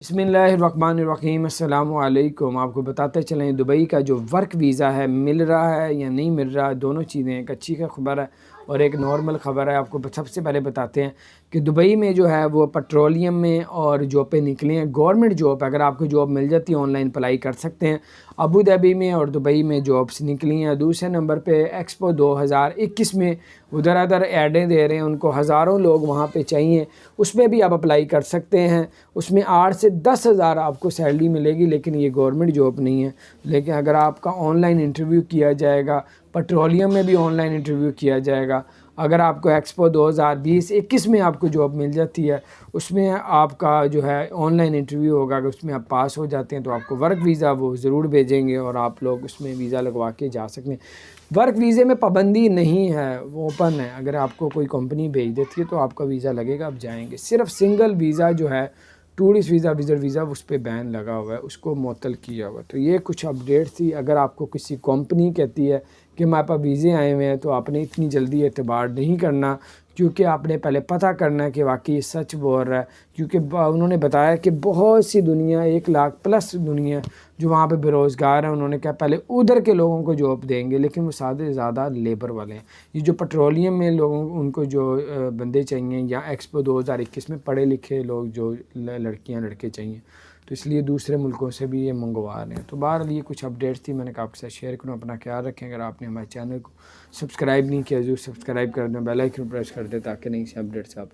बिस्मिल्लाहिर्रहमानिर्रहीम अस्सलामु अलैकुम। आपको बताते चलें दुबई का जो वर्क वीज़ा है मिल रहा है या नहीं मिल रहा, दोनों चीज़ें, एक अच्छी खबर है और एक नॉर्मल ख़बर है। आपको सबसे पहले बताते हैं कि दुबई में जो है वो पेट्रोलियम में और जॉब निकले हैं, गवर्नमेंट जॉब। अगर आपको जॉब मिल जाती है ऑनलाइन अप्लाई कर सकते हैं। अबू धाबी में और दुबई में जॉब्स निकली हैं। दूसरे नंबर पे एक्सपो 2021 में उधर ऐडें दे रहे हैं, उनको हज़ारों लोग वहाँ पे चाहिए, उसमें भी आप अप्लाई कर सकते हैं। उसमें 8 से 10 हज़ार आपको सैलरी मिलेगी, लेकिन ये गवर्नमेंट जॉब नहीं है। लेकिन अगर आपका ऑनलाइन इंटरव्यू किया जाएगा, पेट्रोलियम में भी ऑनलाइन इंटरव्यू किया जाएगा। अगर आपको एक्सपो 2020-21 में आपको जॉब मिल जाती है, उसमें आपका जो है ऑनलाइन इंटरव्यू होगा। अगर उसमें आप पास हो जाते हैं तो आपको वर्क वीज़ा वो ज़रूर भेजेंगे और आप लोग उसमें वीज़ा लगवा के जा सकते हैं। वर्क वीज़े में पाबंदी नहीं है, वो ओपन है। अगर आपको कोई कंपनी भेज देती है तो आपका वीज़ा लगेगा, आप जाएंगे। सिर्फ सिंगल वीज़ा जो है टूरिस्ट वीज़ा, विज़िटर वीज़ा, उस पर बैन लगा हुआ है, उसको मुअत्तल किया हुआ है। तो ये कुछ अपडेट थी। अगर आपको किसी कंपनी कहती है कि हमारे पास वीज़े आए हुए हैं, तो आपने इतनी जल्दी एतबार नहीं करना, क्योंकि आपने पहले पता करना है कि वाकई सच बोल रहा है। क्योंकि उन्होंने बताया कि बहुत सी दुनिया, 1 लाख प्लस दुनिया जो वहाँ पे बेरोज़गार हैं, उन्होंने कहा पहले उधर के लोगों को जॉब देंगे, लेकिन वो सारे ज़्यादा लेबर वाले हैं। ये जो पेट्रोलियम में लोगों उनको जो बंदे चाहिए, या एक्सपो 2021 में पढ़े लिखे लोग, जो लड़कियां लड़के चाहिए, तो इसलिए दूसरे मुल्कों से भी ये मंगवा रहे हैं। तो बहरहाल ये कुछ अपडेट्स थी, मैंने कहा आपके साथ शेयर करूँ। अपना ख्याल रखें। अगर आपने हमारे चैनल को सब्सक्राइब नहीं किया, ज़रूर सब्सक्राइब कर दें, बेल आइकन प्रेस कर दें, ताकि नई से अपडेट्स आप